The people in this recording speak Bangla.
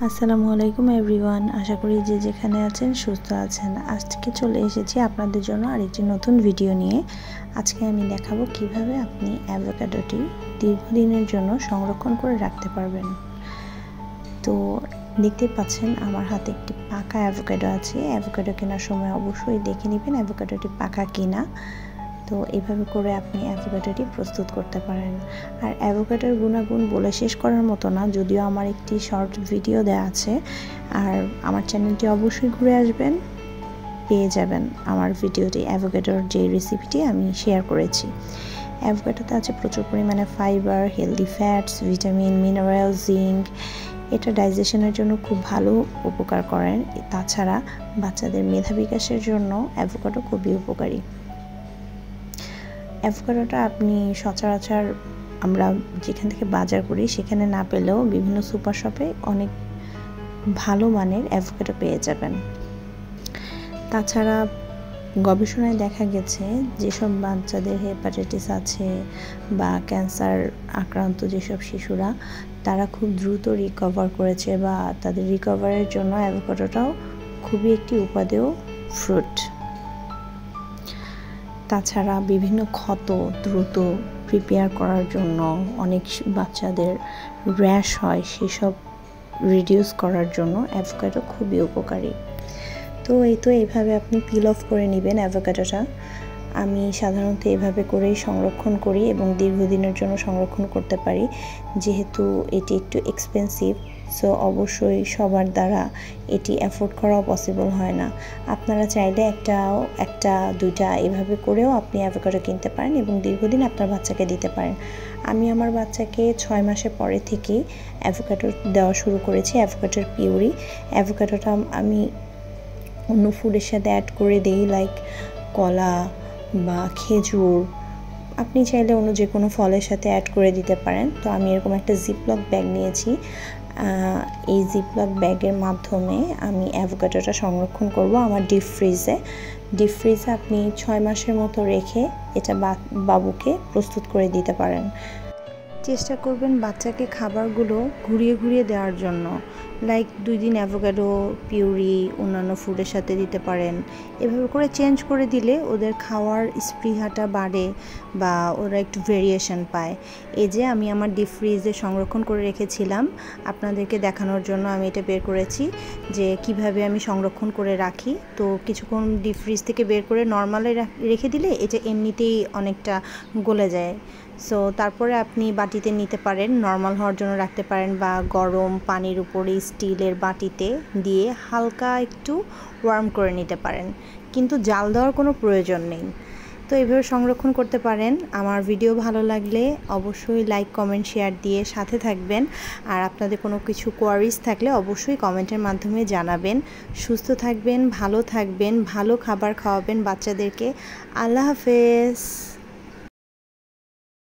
আসসালামু আলাইকুম এভরিওয়ান, আশা করি যে যেখানে আছেন সুস্থ আছেন। আজকে চলে এসেছি আপনাদের জন্য আরেকটি নতুন ভিডিও নিয়ে। আজকে আমি দেখাবো কিভাবে আপনি অ্যাভোকাডোটি দীর্ঘদিনের জন্য সংরক্ষণ করে রাখতে পারবেন। তো দেখতে পাচ্ছেন আমার হাতে একটি পাকা অ্যাভোকাডো আছে। অ্যাভোকাডো কেনার সময় অবশ্যই দেখে নেবেন অ্যাভোকাডোটি পাকা কিনা। তো এইভাবে করে আপনি অ্যাভোকাডোটি প্রস্তুত করতে পারেন। আর অ্যাভোকাডোর গুণাগুণ বলে শেষ করার মতো না, যদিও আমার একটি শর্ট ভিডিও দেওয়া আছে। আর আমার চ্যানেলটি অবশ্যই ঘুরে আসবেন, পেয়ে যাবেন আমার ভিডিওটি, অ্যাভোকাডোর যে রেসিপিটি আমি শেয়ার করেছি। অ্যাভোকাডোতে আছে প্রচুর পরিমাণে fibre, healthy fats, vitamin, mineral, zinc. এটা ডাইজেশনের জন্য খুব ভালো উপকার করেন। তাছাড়া বাচ্চাদের মেধা বিকাশের জন্য অ্যাভোকাডো খুবই উপকারী। অ্যাভোকাডোটা আপনি সচরাচর আমরা যেখান থেকে বাজার করি সেখানে না পেলেও বিভিন্ন সুপার শপে অনেক ভালো মানের অ্যাভোকাডো পেয়ে যাবেন। তাছাড়া গবেষণায় দেখা গেছে যেসব বাচ্চাদের হেপাটাইটিস আছে বা ক্যান্সার আক্রান্ত যেসব শিশুরা, তারা খুব দ্রুত রিকভার করেছে বা তাদের রিকভারের জন্য অ্যাভোকাডোটাও খুবই একটি উপাদেয় ফ্রুট। তাছাড়া বিভিন্ন ক্ষত দ্রুত প্রিপেয়ার করার জন্য, অনেক বাচ্চাদের র্যাশ হয় সেসব রিডিউস করার জন্য অ্যাভোকাডো খুবই উপকারী। তো এইভাবে আপনি পিল অফ করে নেবেন অ্যাভোকাডোটা। আমি সাধারণত এভাবে করেই সংরক্ষণ করি এবং দীর্ঘদিনের জন্য সংরক্ষণ করতে পারি। যেহেতু এটি একটু এক্সপেন্সিভ, সো অবশ্যই সবার দ্বারা এটি অ্যাফোর্ড করাও পসিবল হয় না। আপনারা চাইলে একটা দুইটা এভাবে করেও আপনি অ্যাভোকাডো কিনতে পারেন এবং দীর্ঘদিন আপনার বাচ্চাকে দিতে পারেন। আমি আমার বাচ্চাকে 6 মাসের পরে থেকেই অ্যাভোকাডো দেওয়া শুরু করেছি, অ্যাভোকাডোর পিউরি। অ্যাভোকাডোটা আমি অন্য ফুডের সাথে অ্যাড করে দিই, লাইক কলা বা খেজুর। আপনি চাইলে অন্য যে কোনো ফলের সাথে অ্যাড করে দিতে পারেন। তো আমি এরকম একটা জিপলক ব্যাগ নিয়েছি। এই জিপলক ব্যাগের মাধ্যমে আমি অ্যাভোকাডোটা সংরক্ষণ করব আমার ডিপ ফ্রিজে। আপনি 6 মাসের মতো রেখে এটা বাবুকে প্রস্তুত করে দিতে পারেন। চেষ্টা করবেন বাচ্চাকে খাবারগুলো ঘুরিয়ে ঘুরিয়ে দেওয়ার জন্য, লাইক 2 দিন অ্যাভোকাডো পিউরি অন্যান্য ফুডের সাথে দিতে পারেন। এভাবে করে চেঞ্জ করে দিলে ওদের খাওয়ার স্পৃহাটা বাড়ে বা ওরা একটু ভেরিয়েশন পায়। এই যে আমি আমার ডিপ ফ্রিজে সংরক্ষণ করে রেখেছিলাম, আপনাদেরকে দেখানোর জন্য আমি এটা বের করেছি যে কিভাবে আমি সংরক্ষণ করে রাখি। তো কিছুক্ষণ ডিপ ফ্রিজ থেকে বের করে নর্মালে রেখে দিলে এটা এমনিতেই অনেকটা গলে যায়। সো তারপরে আপনি বাটিতে নিতে পারেন, নর্মাল হওয়ার জন্য রাখতে পারেন বা গরম পানির উপরে স্টিলের বাটিতে দিয়ে হালকা একটু ওয়ার্ম করে নিতে পারেন, কিন্তু জাল দেওয়ার কোনো প্রয়োজন নেই। তো এইভাবে সংরক্ষণ করতে পারেন। আমার ভিডিও ভালো লাগলে অবশ্যই লাইক, কমেন্ট, শেয়ার দিয়ে সাথে থাকবেন। আর আপনাদের কোনো কিছু কোয়ারিজ থাকলে অবশ্যই কমেন্টের মাধ্যমে জানাবেন। সুস্থ থাকবেন, ভালো থাকবেন, ভালো খাবার খাওয়াবেন বাচ্চাদেরকে। আল্লাহ হাফেজ।